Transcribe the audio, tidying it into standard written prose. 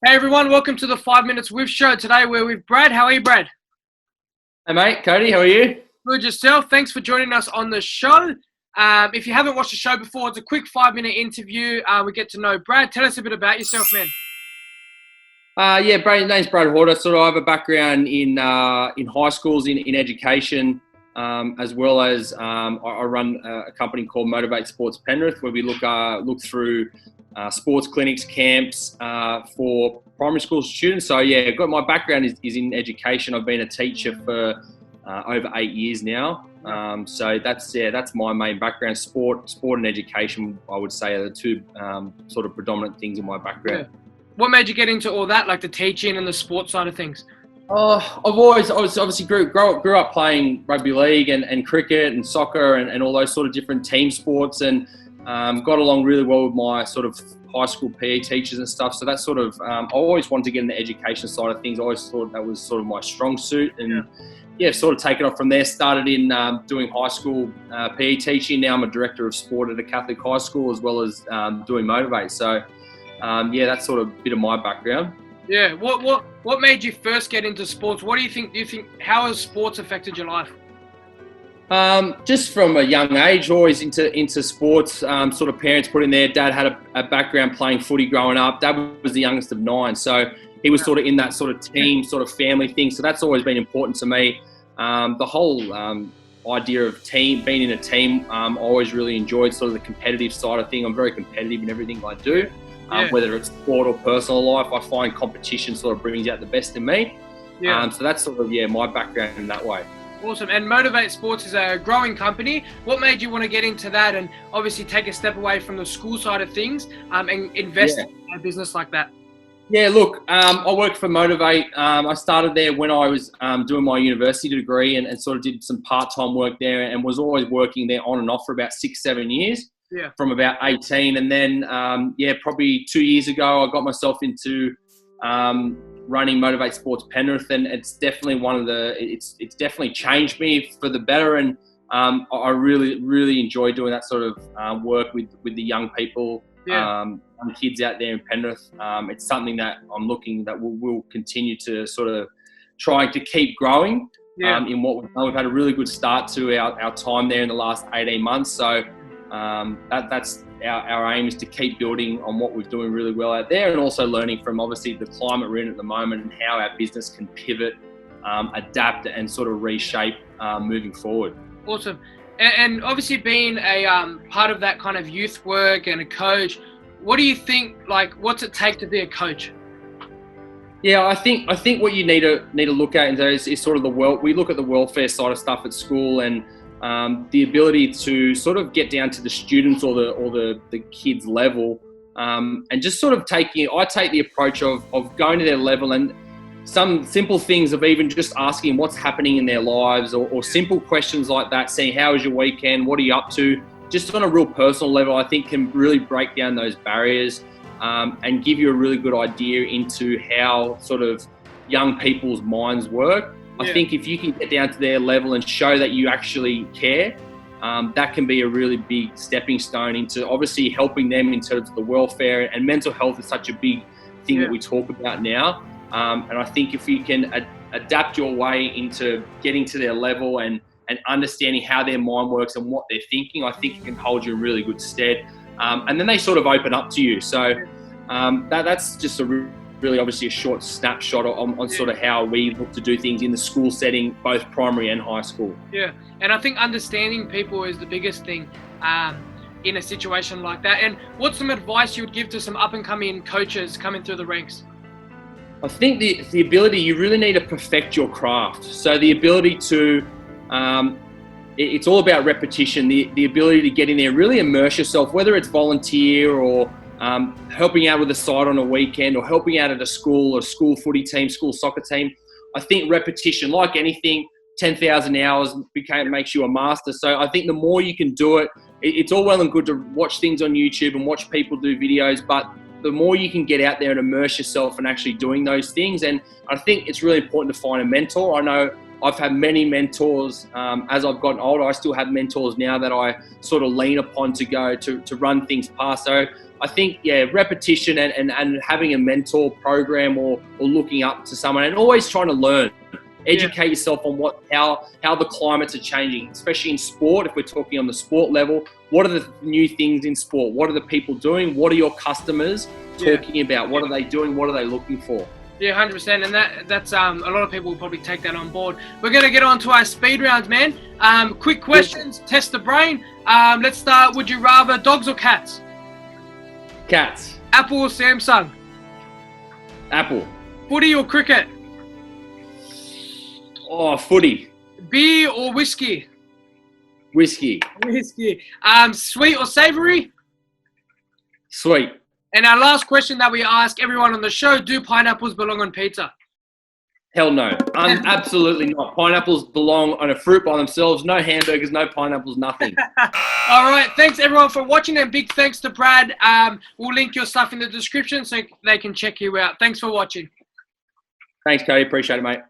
Hey everyone, welcome to the 5 Minutes With show. Today we're with Brad. How are you, Brad? Hey mate, Cody, how are you? Good yourself. Thanks for joining us on the show. If you haven't watched the show before, it's a quick 5-minute interview. We get to know Brad. Tell us a bit about yourself, man. Name's Bradley Horder. I have a background in high schools in education, as well as I run a company called Motiv8sports Penrith, where we look through sports clinics, camps for primary school students. My background is in education. I've been a teacher for over 8 years now. That's my main background. Sport and education, I would say, are the two sort of predominant things in my background. Yeah. What made you get into all that, like the teaching and the sports side of things? I was obviously grew up playing rugby league and cricket and soccer and all those sort of different team sports, and got along really well with my sort of high school PE teachers and stuff. So that's sort of, I always wanted to get in the education side of things. I always thought that was sort of my strong suit, and sort of taken off from there. Started in doing high school PE teaching. Now I'm a director of sport at a Catholic high school, as well as doing Motiv8. So that's sort of a bit of my background. Yeah. What made you first get into sports? What do you think? How has sports affected your life? Just from a young age, always into sports. Sort of parents put in there. Dad had a background playing footy growing up. Dad was the youngest of 9, so he was sort of in that sort of team, sort of family thing. So that's always been important to me. The whole idea of being in a team, I always really enjoyed sort of the competitive side of thing. I'm very competitive in everything I do, whether it's sport or personal life. I find competition sort of brings out the best in me. So that's sort of my background in that way. Awesome. And Motiv8sports is a growing company. What made you want to get into that and obviously take a step away from the school side of things and invest in a business like that? Yeah, look, I worked for Motiv8. I started there when I was doing my university degree and sort of did some part-time work there, and was always working there on and off for about 6-7 years, from about 18. And then, probably 2 years ago, I got myself into running Motiv8sports Penrith, and it's definitely it's definitely changed me for the better. And I really, really enjoy doing that sort of work with the young people. Young kids out there in Penrith. It's something that I'm looking that we'll continue to sort of try to keep growing in what we've done. We've had a really good start to our time there in the last 18 months. So that's our aim, is to keep building on what we're doing really well out there, and also learning from obviously the climate we're in at the moment and how our business can pivot, adapt and sort of reshape moving forward. Awesome. And obviously being a part of that kind of youth work and a coach, what do you think, like, what's it take to be a coach? Yeah, I think what you need to look at is sort of we look at the welfare side of stuff at school, and the ability to sort of get down to the students or the kids level, and just sort of I take the approach of going to their level, and some simple things of even just asking what's happening in their lives, or simple questions like that, saying, how was your weekend? What are you up to? Just on a real personal level, I think can really break down those barriers, and give you a really good idea into how sort of young people's minds work. I think if you can get down to their level and show that you actually care, that can be a really big stepping stone into obviously helping them in terms of the welfare. And mental health is such a big thing that we talk about now. And I think if you can adapt your way into getting to their level and understanding how their mind works and what they're thinking, I think it can hold you in really good stead. And then they sort of open up to you. So that's just really obviously a short snapshot on sort of how we look to do things in the school setting, both primary and high school. Yeah, and I think understanding people is the biggest thing in a situation like that. And what's some advice you would give to some up-and-coming coaches coming through the ranks? I think the ability, you really need to perfect your craft. So the ability to, it's all about repetition, the ability to get in there, really immerse yourself, whether it's volunteer or helping out with a side on a weekend, or helping out at a school footy team, school soccer team. I think repetition, like anything, 10,000 hours makes you a master. So I think the more you can do it, it's all well and good to watch things on YouTube and watch people do videos, but the more you can get out there and immerse yourself in actually doing those things. And I think it's really important to find a mentor. I know I've had many mentors as I've gotten older. I still have mentors now that I sort of lean upon to go to run things past. So I think, repetition and having a mentor program or looking up to someone and always trying to learn. Educate yourself on how the climates are changing, especially in sport. If we're talking on the sport level, what are the new things in sport? What are the people doing? What are your customers talking about? What are they doing? What are they looking for? Yeah, 100%, and that's a lot of people will probably take that on board. We're going to get on to our speed rounds, man. Quick questions, test the brain. Let's start. Would you rather dogs or cats? Cats. Apple or Samsung? Apple. Footy or cricket? Oh, footy. Beer or whiskey? Whiskey. Whiskey. Sweet or savoury? Sweet. And our last question that we ask everyone on the show, do pineapples belong on pizza? Hell no. Absolutely not. Pineapples belong on a fruit by themselves. No hamburgers, no pineapples, nothing. All right. Thanks, everyone, for watching. And big thanks to Brad. We'll link your stuff in the description so they can check you out. Thanks for watching. Thanks, Cody. Appreciate it, mate.